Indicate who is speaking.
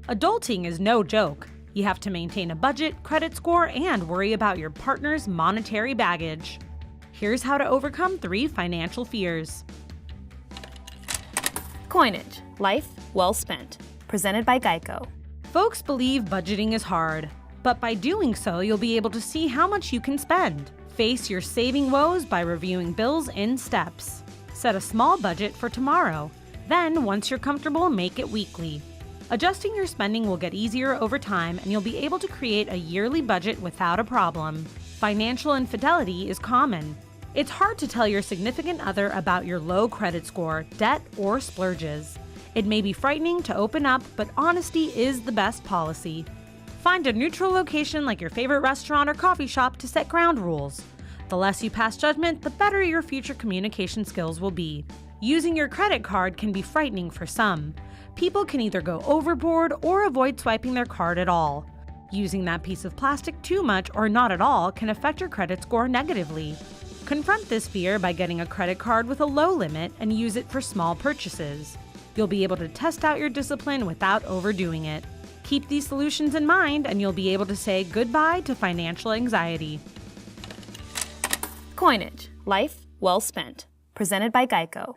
Speaker 1: Adulting is no joke. You have to maintain a budget, credit score, and worry about your partner's monetary baggage. Here's how to overcome 3 financial fears.
Speaker 2: Coinage. Life well spent. Presented by Geico.
Speaker 1: Folks believe budgeting is hard, but by doing so, you'll be able to see how much you can spend. Face your saving woes by reviewing bills in steps. Set a small budget for tomorrow. Then, once you're comfortable, make it weekly. Adjusting your spending will get easier over time, and you'll be able to create a yearly budget without a problem. Financial infidelity is common. It's hard to tell your significant other about your low credit score, debt, or splurges. It may be frightening to open up, but honesty is the best policy. Find a neutral location like your favorite restaurant or coffee shop to set ground rules. The less you pass judgment, the better your future communication skills will be. Using your credit card can be frightening for some. People can either go overboard or avoid swiping their card at all. Using that piece of plastic too much or not at all can affect your credit score negatively. Confront this fear by getting a credit card with a low limit and use it for small purchases. You'll be able to test out your discipline without overdoing it. Keep these solutions in mind and you'll be able to say goodbye to financial anxiety.
Speaker 2: Coinage. Life well spent. Presented by Geico.